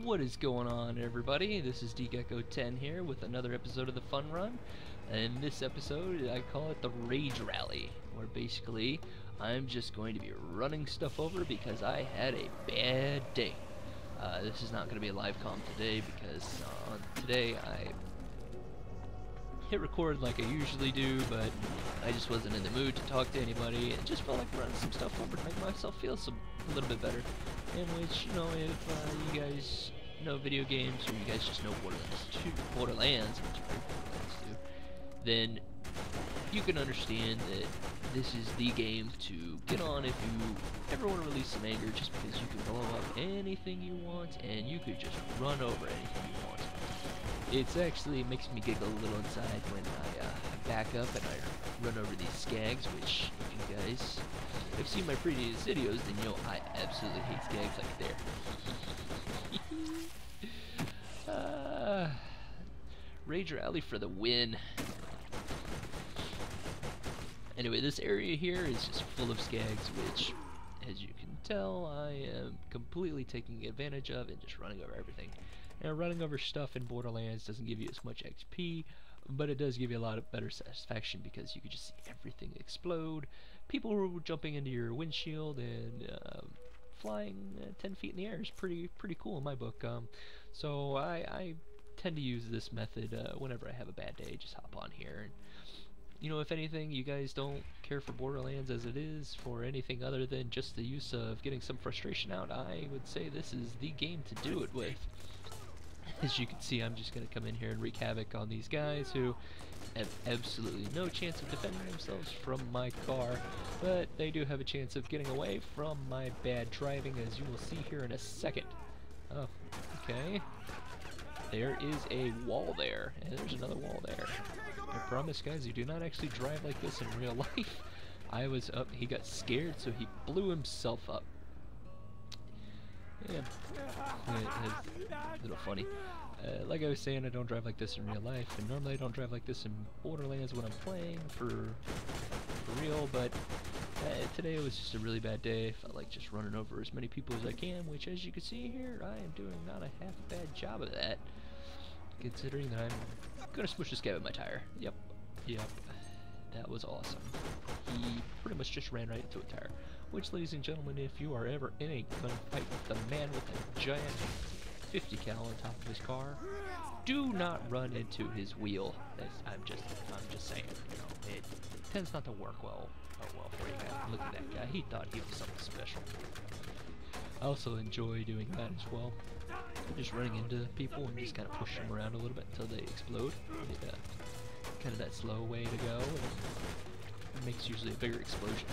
What is going on, everybody? This is DGecko10 here with another episode of the Fun Run. And this episode, I call it the Rage Rally, where basically I'm just going to be running stuff over because I had a bad day. This is not going to be a live comm today because today I hit record like I usually do, but I just wasn't in the mood to talk to anybody and just felt like running some stuff over to make myself feel a little bit better. In which, you know, if you guys know video games or you guys just know Borderlands 2, then you can understand that this is the game to get on if you ever want to release some anger, just because you can blow up anything you want and you could just run over anything you want. It actually makes me giggle a little inside when I back up and I run over these skags, which, if you guys have seen my previous videos, then you know I absolutely hate skags like they're. Rage Rally for the win. Anyway, this area here is just full of skags, which, as you can tell, I am completely taking advantage of and just running over everything. And running over stuff in Borderlands doesn't give you as much XP, but it does give you a lot of better satisfaction because you can just see everything explode. People who are jumping into your windshield and flying 10 feet in the air is pretty cool in my book. So I tend to use this method whenever I have a bad day. Just hop on here, and you know, if anything, you guys don't care for Borderlands as it is for anything other than just the use of getting some frustration out, I would say this is the game to do it with. As you can see, I'm just going to come in here and wreak havoc on these guys who have absolutely no chance of defending themselves from my car, but they do have a chance of getting away from my bad driving, as you will see here in a second. Oh, okay. There is a wall there, and there's another wall there. I promise, guys, you do not actually drive like this in real life. I was up, he got scared, so he blew himself up. Yeah, it's a little funny. Like I was saying, I don't drive like this in real life, and normally I don't drive like this in Borderlands when I'm playing for real, but today it was just a really bad day. I felt like just running over as many people as I can, which, as you can see here, I am doing not a half bad job of that, considering that I'm gonna smush this guy with my tire. Yep, that was awesome. He pretty much just ran right into a tire. Which, ladies and gentlemen, if you are ever in a gunfight with the man with a giant 50 cal on top of his car, do not run into his wheel. I'm just saying, you know, it tends not to work well for you guys. Look at that guy. He thought he was something special. I also enjoy doing that as well. Just running into people and just kind of push them around a little bit until they explode. Kind of that slow way to go, and it makes usually a bigger explosion.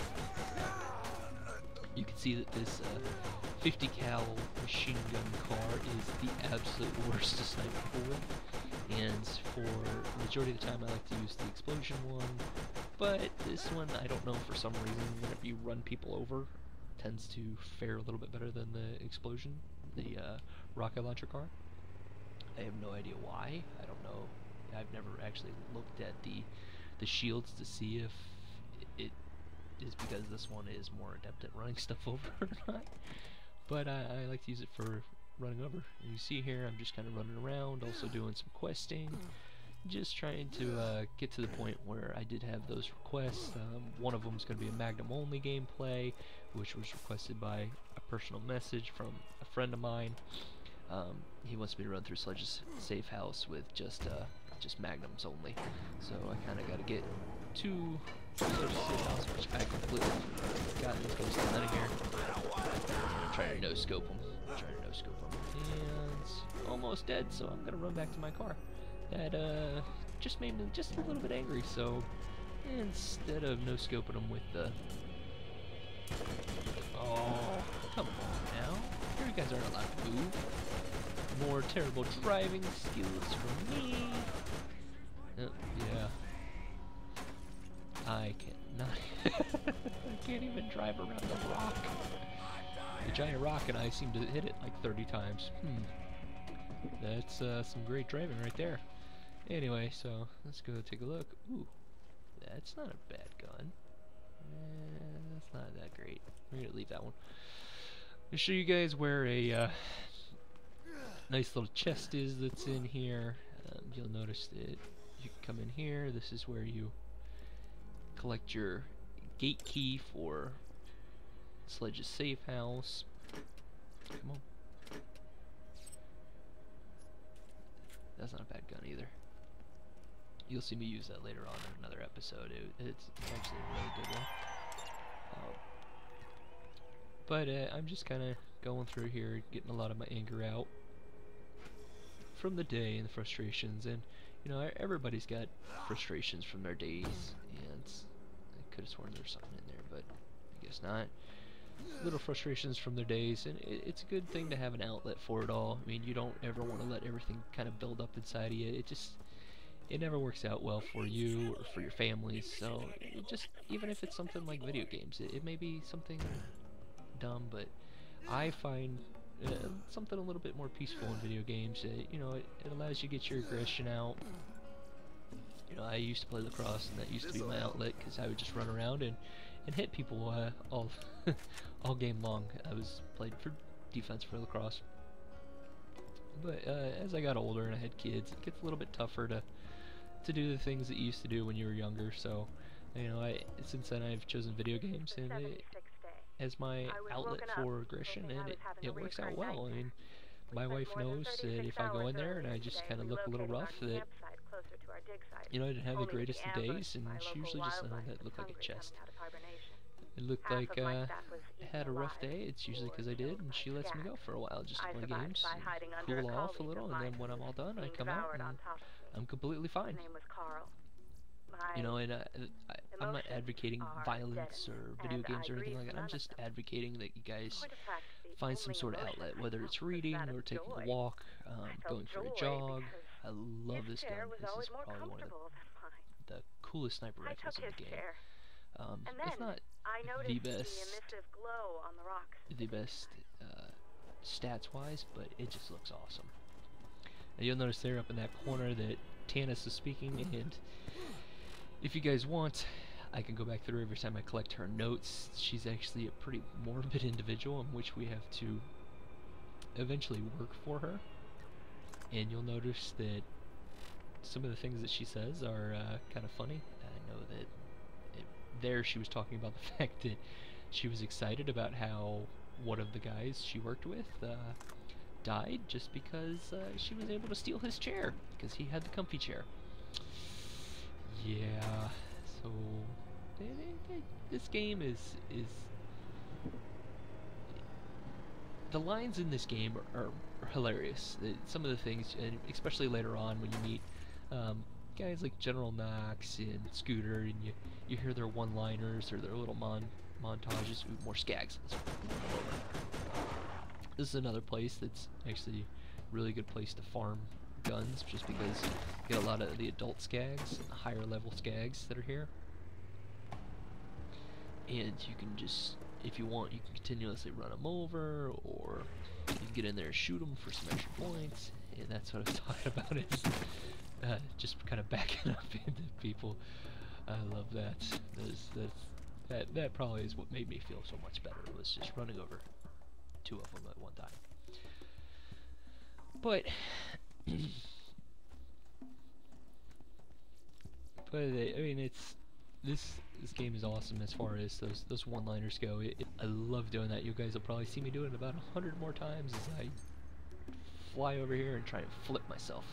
You can see that this 50 cal machine gun car is the absolute worst to snipe people with, and for the majority of the time I like to use the explosion one, but this one, I don't know, for some reason, whenever you run people over, tends to fare a little bit better than the explosion, the rocket launcher car. I have no idea why. I don't know. I've never actually looked at the shields to see if it is because this one is more adept at running stuff over or not. But I like to use it for running over. And you see here, I'm just kind of running around, also doing some questing, just trying to get to the point where I did have those requests. One of them is going to be a Magnum only gameplay, which was requested by a personal message from a friend of mine. He wants me to run through Sledge's safe house with just Magnums only. So I kind of got to get to Sledge's safe house, which I completely forgot. These guys coming out of here. I'm trying to no-scope them. And almost dead, so I'm going to run back to my car. That just made me just a little bit angry, so instead of no-scoping them with the... Oh, come on now. You guys aren't allowed to move. More terrible driving skills for me. Yeah. I cannot. I can't even drive around the rock. The giant rock, and I seem to hit it like 30 times. That's some great driving right there. Anyway, so let's go take a look. Ooh, that's not a bad gun. That's not that great. We're gonna leave that one. I'll show you guys where a nice little chest is that's in here. You'll notice that you can come in here. This is where you collect your gate key for Sledge's safe house. Come on. That's not a bad gun either. You'll see me use that later on in another episode. It's actually a really good one. But I'm just kind of going through here, getting a lot of my anger out from the day and the frustrations. And, you know, everybody's got frustrations from their days. And I could have sworn there was something in there, but I guess not. Little frustrations from their days, and it's a good thing to have an outlet for it all. I mean, you don't ever want to let everything kind of build up inside of you. It never works out well for you or for your family. So it just, even if it's something like video games, it may be something dumb, but I find something a little bit more peaceful in video games. You know, it allows you to get your aggression out. You know, I used to play lacrosse, and that used to be my outlet, because I would just run around and hit people all all game long. I was played for defense for lacrosse. But as I got older and I had kids, it gets a little bit tougher to do the things that you used to do when you were younger. So, you know, since then I've chosen video games and as my outlet for aggression, and it works out well. I mean, my wife knows that if I go in there and I just kind of look a little rough, that, you know, I didn't have the greatest of days, and she usually just that looked like a chest. It looked like I had a rough day. It's usually because I did, and she lets me go for a while just to play games and cool off a little, and then when I'm all done, I come out and I'm completely fine. You know, and I'm not advocating violence or video games or anything like that. I'm just advocating that you guys find some sort of outlet, whether it's reading or taking a walk, going for a jog. I love this gun. This is probably one of the coolest sniper rifles in the game. It's not the best stats-wise, but it just looks awesome. And you'll notice there up in that corner that Tanis is speaking, and if you guys want, I can go back through every time I collect her notes. She's actually a pretty morbid individual in which we have to eventually work for her. And you'll notice that some of the things that she says are kind of funny. I know that there she was talking about the fact that she was excited about how one of the guys she worked with died just because she was able to steal his chair, because he had the comfy chair. Yeah, so this game is the lines in this game are hilarious. Some of the things, and especially later on when you meet guys like General Knox and Scooter, and you hear their one-liners or their little montages. Ooh, more skags. This is another place that's actually a really good place to farm guns, just because you get a lot of the adult skags and the higher level skags that are here. And you can just, if you want, you can continuously run them over, or you can get in there and shoot them for some extra points. And that's what I was talking about, is just kind of backing up into people. I love that. That probably is what made me feel so much better, was just running over two of them at one time. But I mean, it's this game is awesome as far as those one-liners go. I love doing that. You guys will probably see me do it about 100 more times as I fly over here and try and flip myself.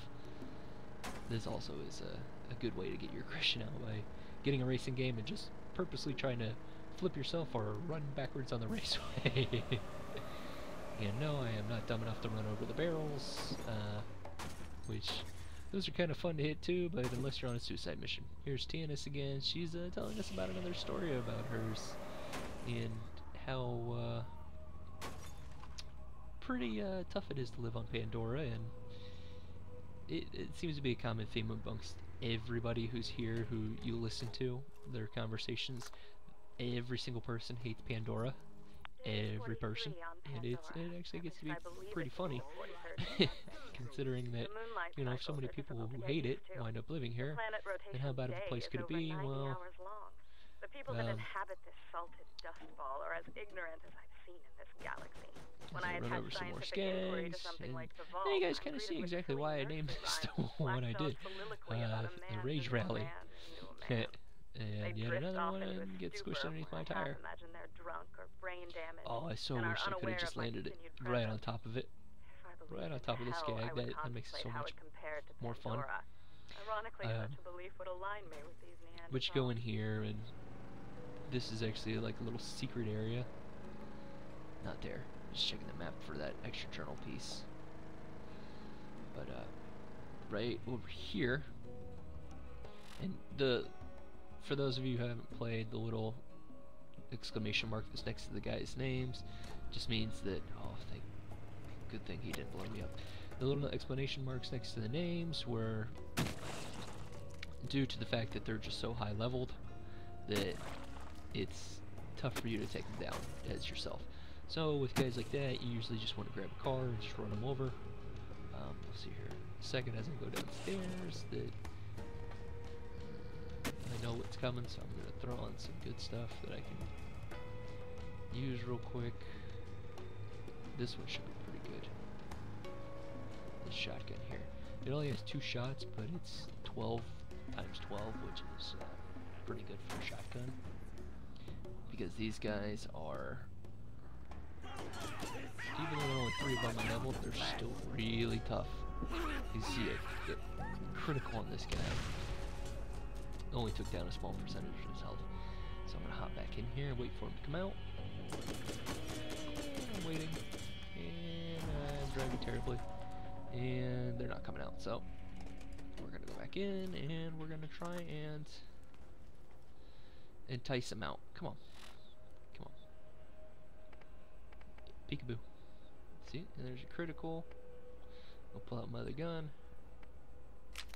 This also is a good way to get your aggression out, by getting a racing game and just purposely trying to flip yourself or run backwards on the raceway. And no, I am not dumb enough to run over the barrels, which those are kind of fun to hit too, but unless you're on a suicide mission. Here's Tanis again. She's telling us about another story about hers, and how pretty tough it is to live on Pandora, and it seems to be a common theme amongst everybody who's here, who you listen to their conversations. Every single person hates Pandora. Every person. And it actually gets to be pretty funny, considering that, you know, so many people who hate it wind up living here. And how bad of a place could it be? Well, The people that inhabit this salted dust ball are as ignorant as I've seen in this galaxy. When I run attach over some more scientific inquiry to skags, something and like the vault, you guys I'm kind of greeted see with exactly silly why I nursery named this the rhymes, one I did. Blackjaw's soliloquy about a man The who Rage knew a Rally. man who knew a man. They And yet drift another off into a one gets stupor squished underneath where my I half tire. imagine they're drunk or brain damaged Oh, I so and are wish I could have unaware just of my landed it continued right on presence. top of it. If I Right believed on in top of the hell, I skag. would That makes it contemplate so how much it compared to more fun. Pandora. Ironically, such a belief would align me with these Neanderthals. But you go in here, and this is actually like a little secret area. Not there. Just checking the map for that extra journal piece. But right over here, and for those of you who haven't played, the little exclamation mark that's next to the guys' names just means that, oh, good thing he didn't blow me up. The little explanation marks next to the names were due to the fact that they're just so high leveled that it's tough for you to take them down as yourself. So with guys like that, you usually just want to grab a car and just run them over. We'll see here in a second as I go downstairs that I know what's coming, so I'm going to throw on some good stuff that I can use real quick. This one should be pretty good. This shotgun here. It only has 2 shots, but it's 12 times 12, which is pretty good for a shotgun. Because these guys are, even though they're only 3 above my level, they're still really tough. You see it get critical on this guy. Only took down a small percentage of his health. So I'm gonna hop back in here and wait for him to come out. I'm waiting, and I'm driving terribly, and they're not coming out. So we're gonna go back in, and we're gonna try and entice them out. Come on, come on, peekaboo. See, and there's a critical. I'll pull out my other gun,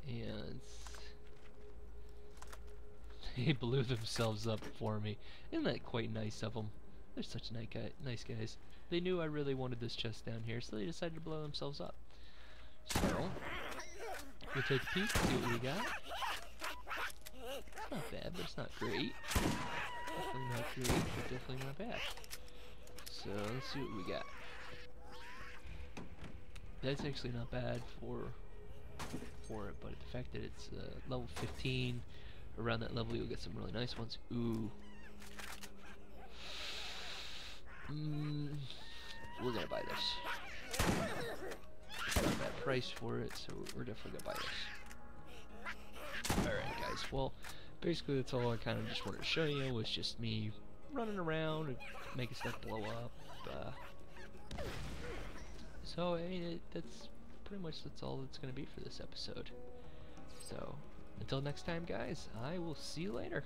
and they blew themselves up for me. Isn't that quite nice of them? They're such nice guys. They knew I really wanted this chest down here, so they decided to blow themselves up. So, we'll take a peek, see what we got. It's not bad, but it's not great. Definitely not great, but definitely not bad. So, let's see what we got. That's actually not bad for it, but the fact that it's level 15, around that level you'll get some really nice ones. Ooh. We're gonna buy this. It's not a bad price for it, so we're definitely gonna buy this. Alright guys, well, basically that's all I kind of just wanted to show you, was just me running around and making stuff blow up. So, I mean, that's all that's gonna be for this episode. So, until next time guys, I will see you later.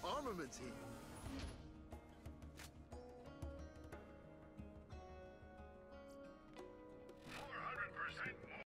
Armaments here.